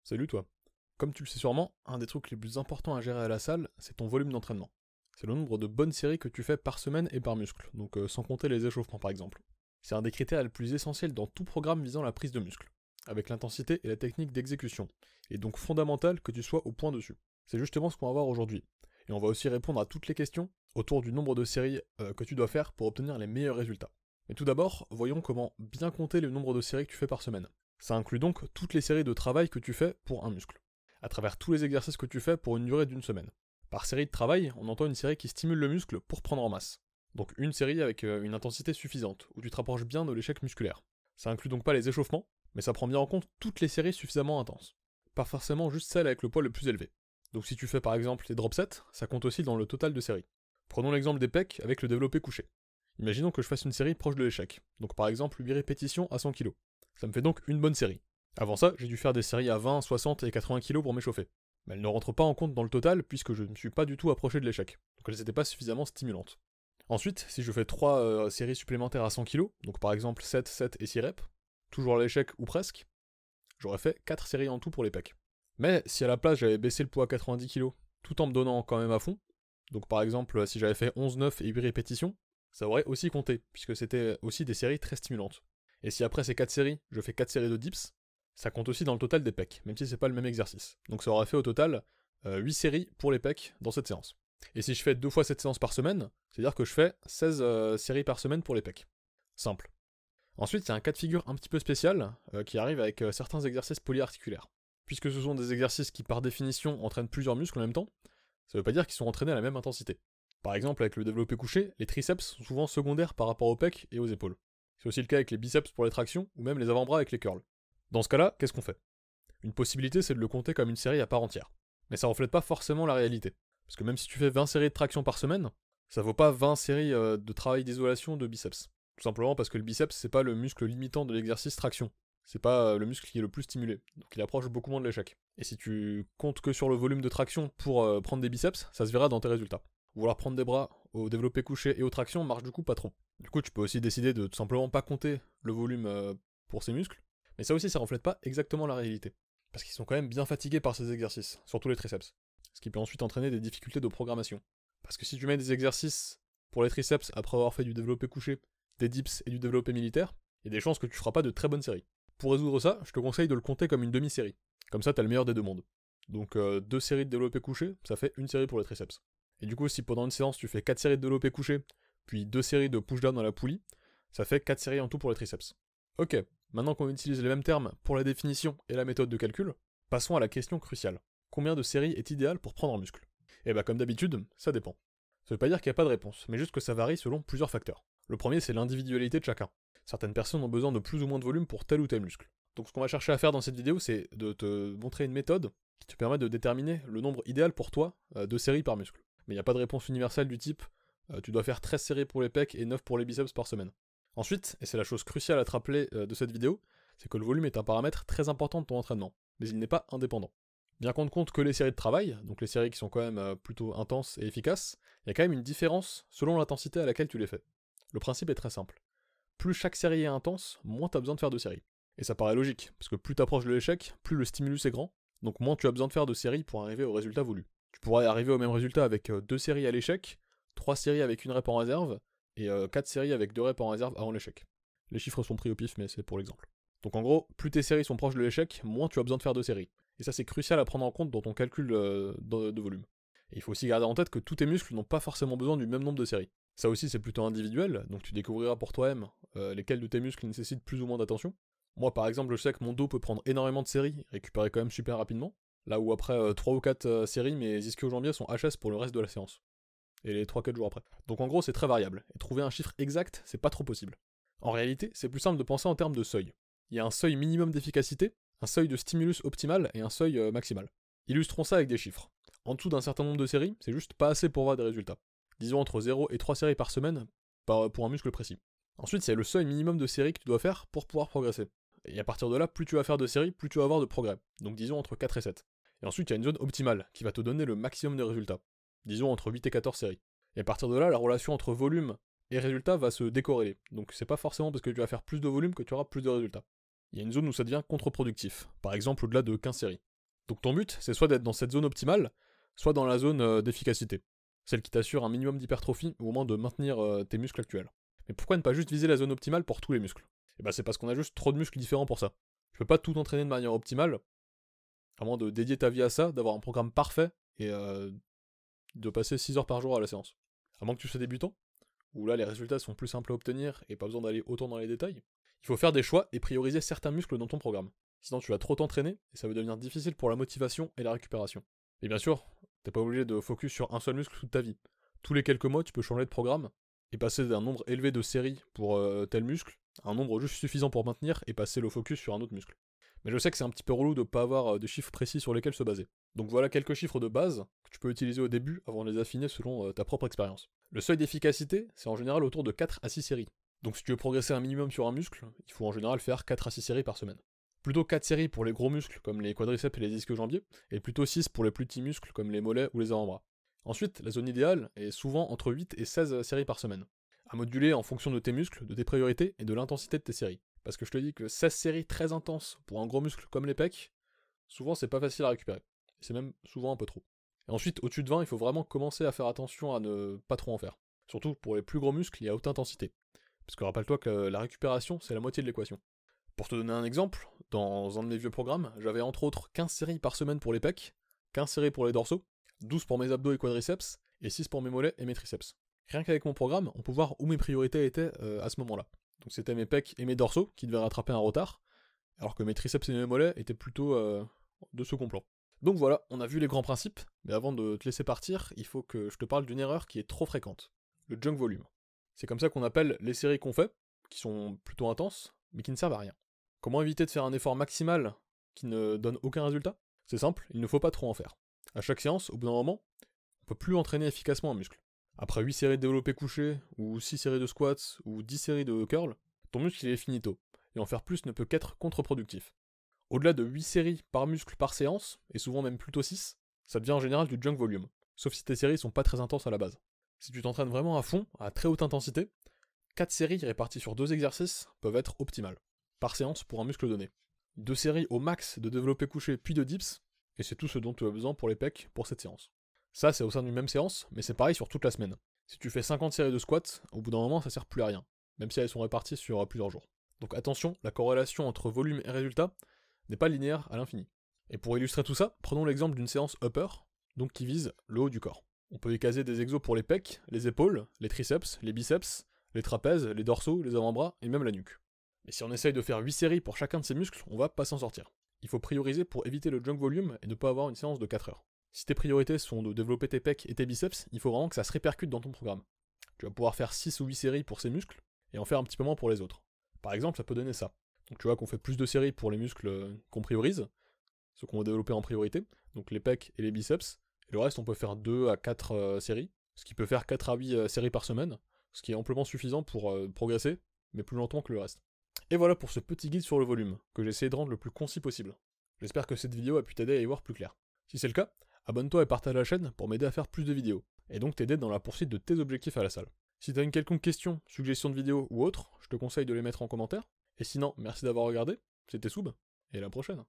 Salut toi. Comme tu le sais sûrement, un des trucs les plus importants à gérer à la salle, c'est ton volume d'entraînement. C'est le nombre de bonnes séries que tu fais par semaine et par muscle, donc sans compter les échauffements par exemple. C'est un des critères les plus essentiels dans tout programme visant la prise de muscle, avec l'intensité et la technique d'exécution, et donc fondamental que tu sois au point dessus. C'est justement ce qu'on va voir aujourd'hui. Et on va aussi répondre à toutes les questions autour du nombre de séries que tu dois faire pour obtenir les meilleurs résultats. Mais tout d'abord, voyons comment bien compter le nombre de séries que tu fais par semaine. Ça inclut donc toutes les séries de travail que tu fais pour un muscle, à travers tous les exercices que tu fais pour une durée d'une semaine. Par série de travail, on entend une série qui stimule le muscle pour prendre en masse. Donc une série avec une intensité suffisante, où tu te rapproches bien de l'échec musculaire. Ça inclut donc pas les échauffements, mais ça prend bien en compte toutes les séries suffisamment intenses. Pas forcément juste celles avec le poids le plus élevé. Donc si tu fais par exemple les drop sets, ça compte aussi dans le total de séries. Prenons l'exemple des pecs avec le développé couché. Imaginons que je fasse une série proche de l'échec, donc par exemple 8 répétitions à 100 kg. Ça me fait donc une bonne série. Avant ça, j'ai dû faire des séries à 20, 60 et 80 kg pour m'échauffer. Mais elles ne rentrent pas en compte dans le total puisque je ne me suis pas du tout approché de l'échec. Donc elles n'étaient pas suffisamment stimulantes. Ensuite, si je fais 3 séries supplémentaires à 100 kg, donc par exemple 7, 7 et 6 reps, toujours à l'échec ou presque, j'aurais fait 4 séries en tout pour les pecs. Mais si à la place j'avais baissé le poids à 90 kg, tout en me donnant quand même à fond, donc par exemple si j'avais fait 11, 9 et 8 répétitions, ça aurait aussi compté, puisque c'était aussi des séries très stimulantes. Et si après ces 4 séries, je fais 4 séries de dips, ça compte aussi dans le total des pecs, même si c'est pas le même exercice. Donc ça aurait fait au total 8 séries pour les pecs dans cette séance. Et si je fais 2 fois cette séance par semaine, c'est-à-dire que je fais 16 séries par semaine pour les pecs. Simple. Ensuite, il y a un cas de figure un petit peu spécial qui arrive avec certains exercices polyarticulaires. Puisque ce sont des exercices qui par définition entraînent plusieurs muscles en même temps, ça veut pas dire qu'ils sont entraînés à la même intensité. Par exemple, avec le développé couché, les triceps sont souvent secondaires par rapport aux pecs et aux épaules. C'est aussi le cas avec les biceps pour les tractions, ou même les avant-bras avec les curls. Dans ce cas-là, qu'est-ce qu'on fait? Une possibilité, c'est de le compter comme une série à part entière. Mais ça reflète pas forcément la réalité. Parce que même si tu fais 20 séries de traction par semaine, ça vaut pas 20 séries de travail d'isolation de biceps. Tout simplement parce que le biceps, c'est pas le muscle limitant de l'exercice traction. C'est pas le muscle qui est le plus stimulé. Donc il approche beaucoup moins de l'échec. Et si tu comptes que sur le volume de traction pour prendre des biceps, ça se verra dans tes résultats. Vouloir prendre des bras au développé couché et aux tractions marche du coup pas trop. Du coup, tu peux aussi décider de tout simplement pas compter le volume pour ces muscles, mais ça aussi, ça reflète pas exactement la réalité. Parce qu'ils sont quand même bien fatigués par ces exercices, surtout les triceps. Ce qui peut ensuite entraîner des difficultés de programmation. Parce que si tu mets des exercices pour les triceps après avoir fait du développé couché, des dips et du développé militaire, il y a des chances que tu feras pas de très bonnes séries. Pour résoudre ça, je te conseille de le compter comme une demi-série. Comme ça, t'as le meilleur des deux mondes. Donc 2 séries de développé couché, ça fait une série pour les triceps. Et du coup, si pendant une séance tu fais 4 séries de développé couché, puis 2 séries de push-down dans la poulie, ça fait 4 séries en tout pour les triceps. Ok, maintenant qu'on utilise les mêmes termes pour la définition et la méthode de calcul, passons à la question cruciale. Combien de séries est idéal pour prendre en muscle? Et bah comme d'habitude, ça dépend. Ça veut pas dire qu'il n'y a pas de réponse, mais juste que ça varie selon plusieurs facteurs. Le premier, c'est l'individualité de chacun. Certaines personnes ont besoin de plus ou moins de volume pour tel ou tel muscle. Donc ce qu'on va chercher à faire dans cette vidéo, c'est de te montrer une méthode qui te permet de déterminer le nombre idéal pour toi de séries par muscle. Mais il n'y a pas de réponse universelle du type tu dois faire 13 séries pour les pecs et 9 pour les biceps par semaine. Ensuite, et c'est la chose cruciale à te rappeler de cette vidéo, c'est que le volume est un paramètre très important de ton entraînement, mais il n'est pas indépendant. Bien qu'on ne compte que les séries de travail, donc les séries qui sont quand même plutôt intenses et efficaces, il y a quand même une différence selon l'intensité à laquelle tu les fais. Le principe est très simple. Plus chaque série est intense, moins tu as besoin de faire de séries. Et ça paraît logique, parce que plus tu approches de l'échec, plus le stimulus est grand, donc moins tu as besoin de faire de séries pour arriver au résultat voulu. Tu pourrais arriver au même résultat avec 2 séries à l'échec, 3 séries avec une rep en réserve, et 4 séries avec 2 reps en réserve avant l'échec. Les chiffres sont pris au pif, mais c'est pour l'exemple. Donc en gros, plus tes séries sont proches de l'échec, moins tu as besoin de faire de séries. Et ça c'est crucial à prendre en compte dans ton calcul de volume. Et il faut aussi garder en tête que tous tes muscles n'ont pas forcément besoin du même nombre de séries. Ça aussi c'est plutôt individuel, donc tu découvriras pour toi-même lesquels de tes muscles nécessitent plus ou moins d'attention. Moi par exemple, je sais que mon dos peut prendre énormément de séries, récupérer quand même super rapidement, là où après 3 ou 4 séries, mes ischio-jambiers sont HS pour le reste de la séance. Et les 3-4 jours après. Donc en gros c'est très variable, et trouver un chiffre exact, c'est pas trop possible. En réalité, c'est plus simple de penser en termes de seuil. Il y a un seuil minimum d'efficacité, un seuil de stimulus optimal et un seuil maximal. Illustrons ça avec des chiffres. En dessous d'un certain nombre de séries, c'est juste pas assez pour voir des résultats. Disons entre 0 et 3 séries par semaine pour un muscle précis. Ensuite, c'est le seuil minimum de séries que tu dois faire pour pouvoir progresser. Et à partir de là, plus tu vas faire de séries, plus tu vas avoir de progrès. Donc disons entre 4 et 7. Et ensuite, il y a une zone optimale qui va te donner le maximum de résultats. Disons entre 8 et 14 séries. Et à partir de là, la relation entre volume et résultat va se décorréler. Donc c'est pas forcément parce que tu vas faire plus de volume que tu auras plus de résultats. Il y a une zone où ça devient contre-productif, par exemple au-delà de 15 séries. Donc ton but, c'est soit d'être dans cette zone optimale, soit dans la zone d'efficacité. Celle qui t'assure un minimum d'hypertrophie, ou au moins de maintenir tes muscles actuels. Mais pourquoi ne pas juste viser la zone optimale pour tous les muscles? Et bah c'est parce qu'on a juste trop de muscles différents pour ça. Tu peux pas tout entraîner de manière optimale, à moins de dédier ta vie à ça, d'avoir un programme parfait, et de passer 6 heures par jour à la séance. À moins que tu sois débutant, où là les résultats sont plus simples à obtenir et pas besoin d'aller autant dans les détails, il faut faire des choix et prioriser certains muscles dans ton programme. Sinon tu vas trop t'entraîner et ça va devenir difficile pour la motivation et la récupération. Et bien sûr, t'es pas obligé de focus sur un seul muscle toute ta vie. Tous les quelques mois, tu peux changer de programme et passer d'un nombre élevé de séries pour tel muscle à un nombre juste suffisant pour maintenir et passer le focus sur un autre muscle. Mais je sais que c'est un petit peu relou de pas avoir de chiffres précis sur lesquels se baser. Donc voilà quelques chiffres de base que tu peux utiliser au début avant de les affiner selon ta propre expérience. Le seuil d'efficacité, c'est en général autour de 4 à 6 séries. Donc si tu veux progresser un minimum sur un muscle, il faut en général faire 4 à 6 séries par semaine. Plutôt 4 séries pour les gros muscles comme les quadriceps et les ischio-jambiers, et plutôt 6 pour les plus petits muscles comme les mollets ou les avant-bras. Ensuite, la zone idéale est souvent entre 8 et 16 séries par semaine, à moduler en fonction de tes muscles, de tes priorités et de l'intensité de tes séries. Parce que je te dis que 16 séries très intenses pour un gros muscle comme les pecs, souvent c'est pas facile à récupérer. C'est même souvent un peu trop. Et ensuite, au-dessus de 20, il faut vraiment commencer à faire attention à ne pas trop en faire. Surtout pour les plus gros muscles et à haute intensité. Parce que rappelle-toi que la récupération, c'est la moitié de l'équation. Pour te donner un exemple, dans un de mes vieux programmes, j'avais entre autres 15 séries par semaine pour les pecs, 15 séries pour les dorsaux, 12 pour mes abdos et quadriceps, et 6 pour mes mollets et mes triceps. Rien qu'avec mon programme, on peut voir où mes priorités étaient à ce moment-là. Donc c'était mes pecs et mes dorsaux qui devaient rattraper un retard, alors que mes triceps et mes mollets étaient plutôt de second plan. Donc voilà, on a vu les grands principes, mais avant de te laisser partir, il faut que je te parle d'une erreur qui est trop fréquente, le junk volume. C'est comme ça qu'on appelle les séries qu'on fait, qui sont plutôt intenses, mais qui ne servent à rien. Comment éviter de faire un effort maximal qui ne donne aucun résultat? C'est simple, il ne faut pas trop en faire. À chaque séance, au bout d'un moment, on peut plus entraîner efficacement un muscle. Après 8 séries de développé couché, ou 6 séries de squats, ou 10 séries de curl, ton muscle il est finito, et en faire plus ne peut qu'être contre-productif. Au-delà de 8 séries par muscle par séance, et souvent même plutôt 6, ça devient en général du junk volume, sauf si tes séries sont pas très intenses à la base. Si tu t'entraînes vraiment à fond, à très haute intensité, 4 séries réparties sur 2 exercices peuvent être optimales, par séance pour un muscle donné. 2 séries au max de développé couché puis de dips, et c'est tout ce dont tu as besoin pour les pecs pour cette séance. Ça c'est au sein d'une même séance, mais c'est pareil sur toute la semaine. Si tu fais 50 séries de squats, au bout d'un moment ça sert plus à rien, même si elles sont réparties sur plusieurs jours. Donc attention, la corrélation entre volume et résultat n'est pas linéaire à l'infini. Et pour illustrer tout ça, prenons l'exemple d'une séance upper, donc qui vise le haut du corps. On peut y caser des exos pour les pecs, les épaules, les triceps, les biceps, les trapèzes, les dorsaux, les avant-bras et même la nuque. Mais si on essaye de faire 8 séries pour chacun de ces muscles, on va pas s'en sortir. Il faut prioriser pour éviter le junk volume et ne pas avoir une séance de 4 heures. Si tes priorités sont de développer tes pecs et tes biceps, il faut vraiment que ça se répercute dans ton programme. Tu vas pouvoir faire 6 ou 8 séries pour ces muscles et en faire un petit peu moins pour les autres. Par exemple, ça peut donner ça. Donc tu vois qu'on fait plus de séries pour les muscles qu'on priorise, ceux qu'on va développer en priorité, donc les pecs et les biceps, et le reste on peut faire 2 à 4 séries, ce qui peut faire 4 à 8 séries par semaine, ce qui est amplement suffisant pour progresser, mais plus lentement que le reste. Et voilà pour ce petit guide sur le volume, que j'ai essayé de rendre le plus concis possible. J'espère que cette vidéo a pu t'aider à y voir plus clair. Si c'est le cas, abonne-toi et partage la chaîne pour m'aider à faire plus de vidéos, et donc t'aider dans la poursuite de tes objectifs à la salle. Si t'as une quelconque question, suggestion de vidéo ou autre, je te conseille de les mettre en commentaire. Et sinon, merci d'avoir regardé, c'était Soub, et à la prochaine.